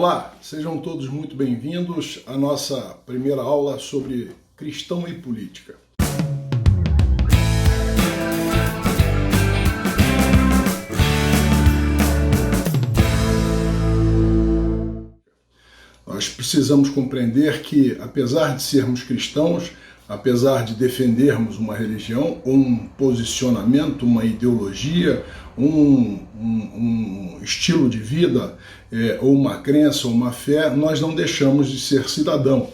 Olá, sejam todos muito bem-vindos à nossa primeira aula sobre cristão e política. Nós precisamos compreender que, apesar de sermos cristãos, apesar de defendermos uma religião, ou um posicionamento, uma ideologia, um estilo de vida, ou uma crença, ou uma fé, nós não deixamos de ser cidadãos.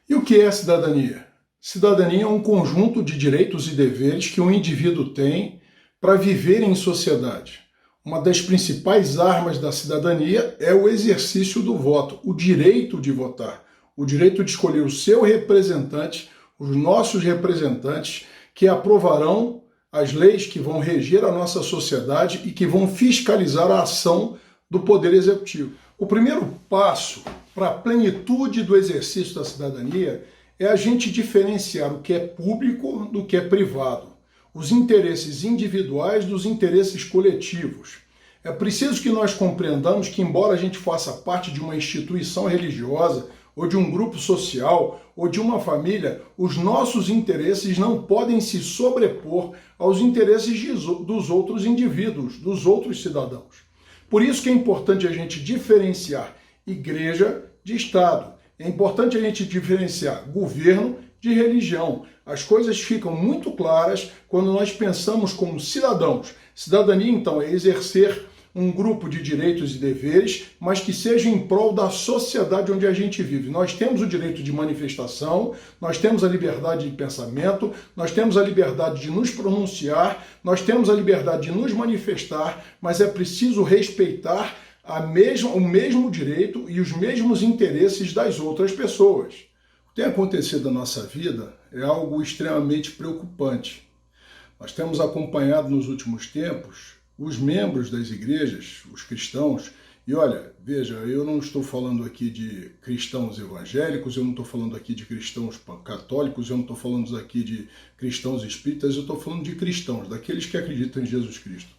E o que é cidadania? Cidadania é um conjunto de direitos e deveres que um indivíduo tem para viver em sociedade. Uma das principais armas da cidadania é o exercício do voto, o direito de votar, o direito de escolher o seu representante, os nossos representantes, que aprovarão as leis que vão reger a nossa sociedade e que vão fiscalizar a ação do Poder Executivo. O primeiro passo para a plenitude do exercício da cidadania é a gente diferenciar o que é público do que é privado, os interesses individuais dos interesses coletivos. É preciso que nós compreendamos que, embora a gente faça parte de uma instituição religiosa, ou de um grupo social, ou de uma família, os nossos interesses não podem se sobrepor aos interesses dos outros indivíduos, dos outros cidadãos. Por isso que é importante a gente diferenciar igreja de Estado. É importante a gente diferenciar governo de religião. As coisas ficam muito claras quando nós pensamos como cidadãos. Cidadania, então, é exercer um grupo de direitos e deveres, mas que seja em prol da sociedade onde a gente vive. Nós temos o direito de manifestação, nós temos a liberdade de pensamento, nós temos a liberdade de nos pronunciar, nós temos a liberdade de nos manifestar, mas é preciso respeitar o mesmo direito e os mesmos interesses das outras pessoas. O que tem acontecido na nossa vida é algo extremamente preocupante. Nós temos acompanhado nos últimos tempos os membros das igrejas, os cristãos, e olha, veja, eu não estou falando aqui de cristãos evangélicos, eu não estou falando aqui de cristãos católicos, eu não estou falando aqui de cristãos espíritas, eu estou falando de cristãos, daqueles que acreditam em Jesus Cristo.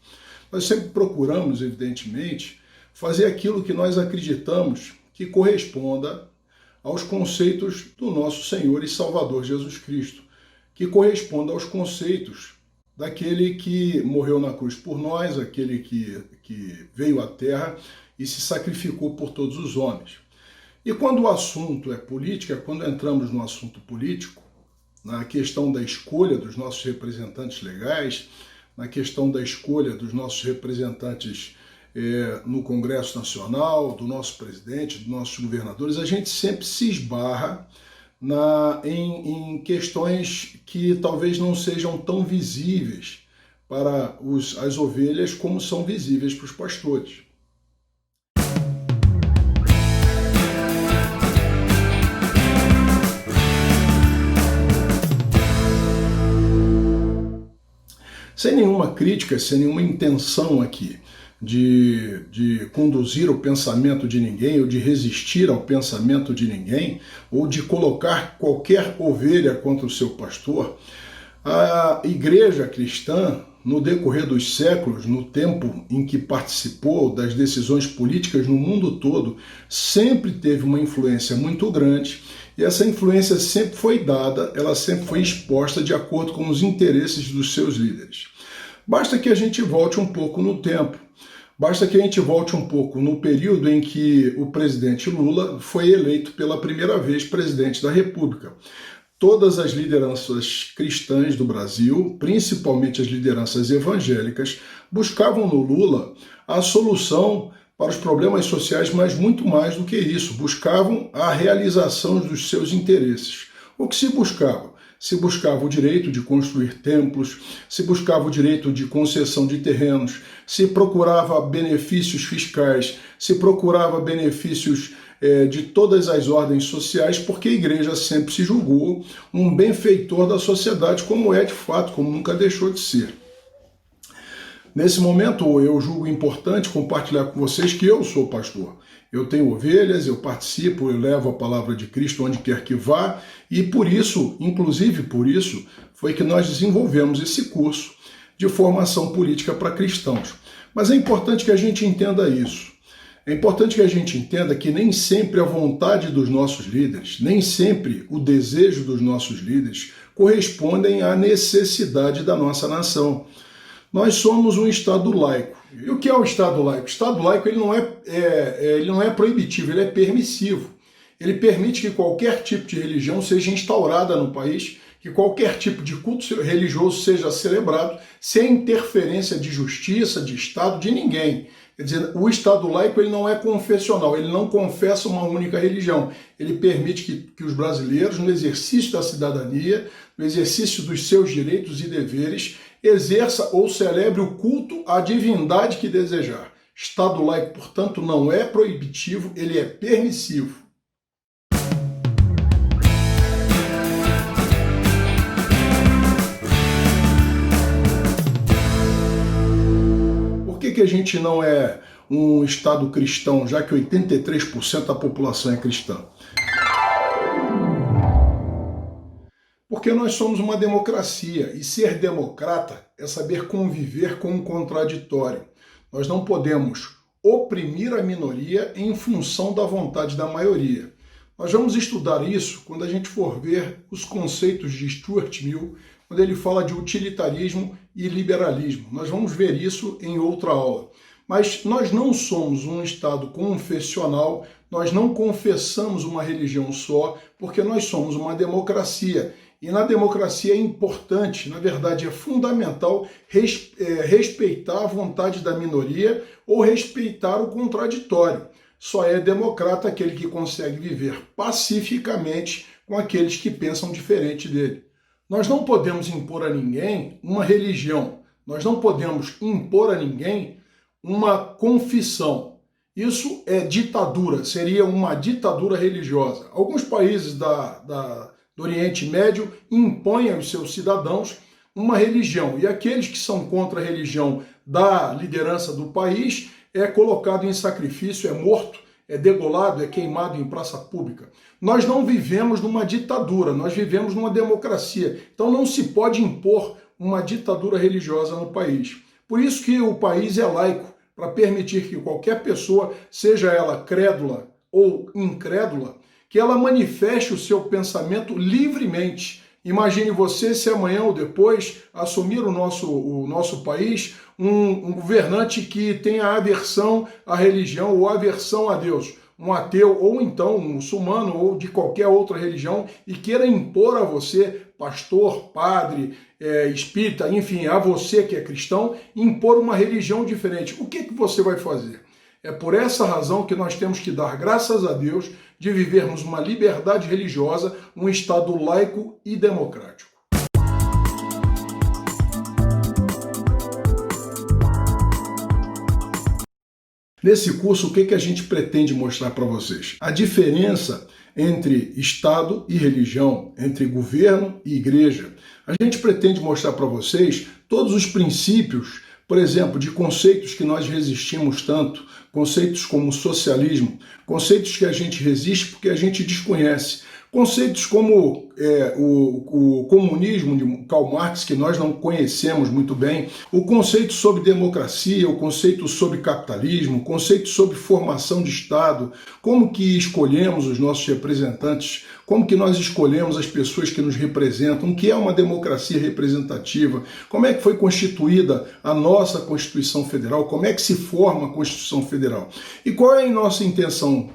Nós sempre procuramos, evidentemente, fazer aquilo que nós acreditamos que corresponda aos conceitos do nosso Senhor e Salvador Jesus Cristo, que corresponda aos conceitos daquele que morreu na cruz por nós, aquele que veio à terra e se sacrificou por todos os homens. E quando o assunto é política, quando entramos no assunto político, na questão da escolha dos nossos representantes legais, na questão da escolha dos nossos representantes no Congresso Nacional, do nosso presidente, dos nossos governadores, a gente sempre se esbarra em questões que talvez não sejam tão visíveis para as ovelhas como são visíveis para os pastores. Sem nenhuma crítica, sem nenhuma intenção aqui de conduzir o pensamento de ninguém, ou de resistir ao pensamento de ninguém, ou de colocar qualquer ovelha contra o seu pastor, a igreja cristã, no decorrer dos séculos, no tempo em que participou das decisões políticas no mundo todo, sempre teve uma influência muito grande, e essa influência sempre foi dada, ela sempre foi exposta de acordo com os interesses dos seus líderes. Basta que a gente volte um pouco no tempo. Basta que a gente volte um pouco no período em que o presidente Lula foi eleito pela primeira vez presidente da República. Todas as lideranças cristãs do Brasil, principalmente as lideranças evangélicas, buscavam no Lula a solução para os problemas sociais, mas muito mais do que isso, buscavam a realização dos seus interesses. O que se buscava? Se buscava o direito de construir templos, se buscava o direito de concessão de terrenos, se procurava benefícios fiscais, se procurava benefícios de todas as ordens sociais, porque a igreja sempre se julgou um benfeitor da sociedade, como é de fato, como nunca deixou de ser. Nesse momento, eu julgo importante compartilhar com vocês que eu sou pastor. Eu tenho ovelhas, eu participo, eu levo a palavra de Cristo onde quer que vá, e por isso, inclusive por isso, foi que nós desenvolvemos esse curso de formação política para cristãos. Mas é importante que a gente entenda isso. É importante que a gente entenda que nem sempre a vontade dos nossos líderes, nem sempre o desejo dos nossos líderes correspondem à necessidade da nossa nação. Nós somos um Estado laico. E o que é o Estado laico? O Estado laico ele não é proibitivo, ele é permissivo. Ele permite que qualquer tipo de religião seja instaurada no país, que qualquer tipo de culto religioso seja celebrado, sem interferência de justiça, de Estado, de ninguém. Quer dizer, o Estado laico ele não é confessional, ele não confessa uma única religião. Ele permite que os brasileiros, no exercício da cidadania, no exercício dos seus direitos e deveres, exerça ou celebre o culto à divindade que desejar. Estado laico, portanto, não é proibitivo, ele é permissivo. Por que a gente não é um Estado cristão, já que 83% da população é cristã? Porque nós somos uma democracia e ser democrata é saber conviver com o contraditório. Nós não podemos oprimir a minoria em função da vontade da maioria. Nós vamos estudar isso quando a gente for ver os conceitos de Stuart Mill, quando ele fala de utilitarismo e liberalismo. Nós vamos ver isso em outra aula. Mas nós não somos um Estado confessional, nós não confessamos uma religião só, porque nós somos uma democracia. E na democracia é importante, na verdade é fundamental respeitar a vontade da minoria ou respeitar o contraditório. Só é democrata aquele que consegue viver pacificamente com aqueles que pensam diferente dele. Nós não podemos impor a ninguém uma religião, nós não podemos impor a ninguém uma confissão. Isso é ditadura, seria uma ditadura religiosa. Alguns países do Oriente Médio impõem aos seus cidadãos uma religião, e aqueles que são contra a religião da liderança do país é colocado em sacrifício, é morto, é degolado, é queimado em praça pública. Nós não vivemos numa ditadura, nós vivemos numa democracia, então não se pode impor uma ditadura religiosa no país. Por isso que o país é laico, para permitir que qualquer pessoa, seja ela crédula ou incrédula, que ela manifeste o seu pensamento livremente. Imagine você se amanhã ou depois assumir o nosso país um governante que tenha aversão à religião ou aversão a Deus, um ateu ou então um muçulmano ou de qualquer outra religião e queira impor a você, pastor, padre, espírita, enfim, a você que é cristão, impor uma religião diferente. O que você vai fazer? É por essa razão que nós temos que dar graças a Deus de vivermos uma liberdade religiosa, um Estado laico e democrático. Nesse curso, o que a gente pretende mostrar para vocês? A diferença entre Estado e religião, entre governo e igreja. A gente pretende mostrar para vocês todos os princípios, por exemplo, de conceitos que nós resistimos tanto, conceitos como socialismo, conceitos que a gente resiste porque a gente desconhece, conceitos como o comunismo de Karl Marx, que nós não conhecemos muito bem, o conceito sobre democracia, o conceito sobre capitalismo, o conceito sobre formação de Estado, como que escolhemos os nossos representantes, como que nós escolhemos as pessoas que nos representam, o que é uma democracia representativa, como é que foi constituída a nossa Constituição Federal, como é que se forma a Constituição Federal. E qual é a nossa intenção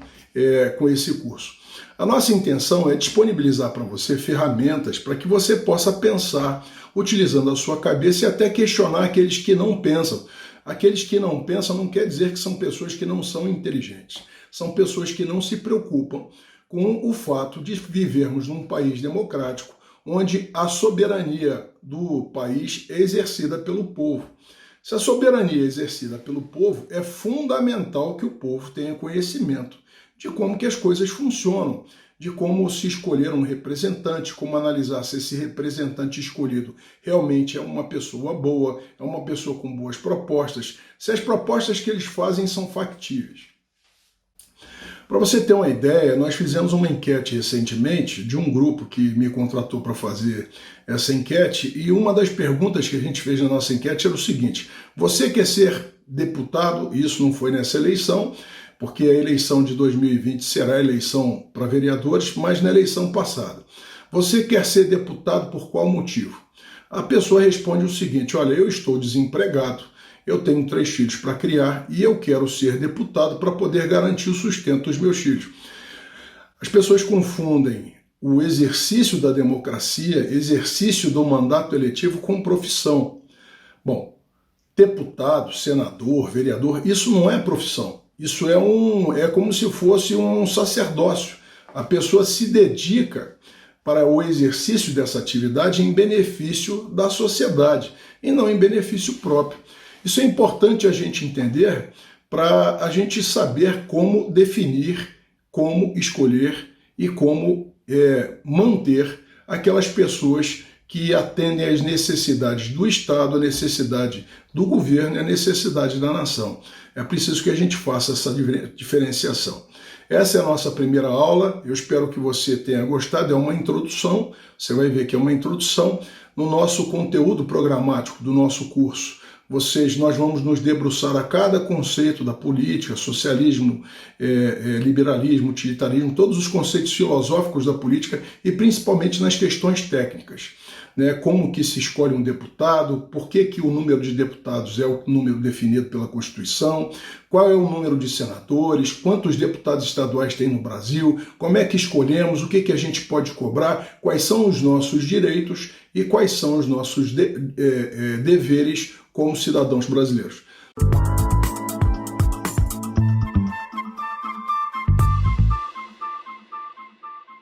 com esse curso? A nossa intenção é disponibilizar para você ferramentas para que você possa pensar, utilizando a sua cabeça e até questionar aqueles que não pensam. Aqueles que não pensam não quer dizer que são pessoas que não são inteligentes. São pessoas que não se preocupam com o fato de vivermos num país democrático, onde a soberania do país é exercida pelo povo. Se a soberania é exercida pelo povo, é fundamental que o povo tenha conhecimento de como que as coisas funcionam. de como se escolher um representante, como analisar se esse representante escolhido realmente é uma pessoa boa, é uma pessoa com boas propostas, se as propostas que eles fazem são factíveis. Para você ter uma ideia, nós fizemos uma enquete recentemente de um grupo que me contratou para fazer essa enquete, e uma das perguntas que a gente fez na nossa enquete era o seguinte: você quer ser deputado? Isso não foi nessa eleição, porque a eleição de 2020 será a eleição para vereadores, mas na eleição passada. Você quer ser deputado por qual motivo? A pessoa responde o seguinte: olha, eu estou desempregado, eu tenho 3 filhos para criar e eu quero ser deputado para poder garantir o sustento dos meus filhos. As pessoas confundem o exercício da democracia, exercício do mandato eletivo com profissão. Bom, deputado, senador, vereador, isso não é profissão. Isso é como se fosse um sacerdócio. A pessoa se dedica para o exercício dessa atividade em benefício da sociedade e não em benefício próprio. Isso é importante a gente entender para a gente saber como definir, como escolher e como manter aquelas pessoas que atendem às necessidades do Estado, a necessidade do governo e a necessidade da nação. É preciso que a gente faça essa diferenciação. Essa é a nossa primeira aula, eu espero que você tenha gostado, é uma introdução, você vai ver que é uma introdução no nosso conteúdo programático do nosso curso. Nós vamos nos debruçar a cada conceito da política, socialismo, liberalismo, utilitarismo, todos os conceitos filosóficos da política e principalmente nas questões técnicas. Como que se escolhe um deputado, por que o número de deputados é o número definido pela Constituição, qual é o número de senadores, quantos deputados estaduais tem no Brasil, como é que escolhemos, o que a gente pode cobrar, quais são os nossos direitos e quais são os nossos deveres como cidadãos brasileiros.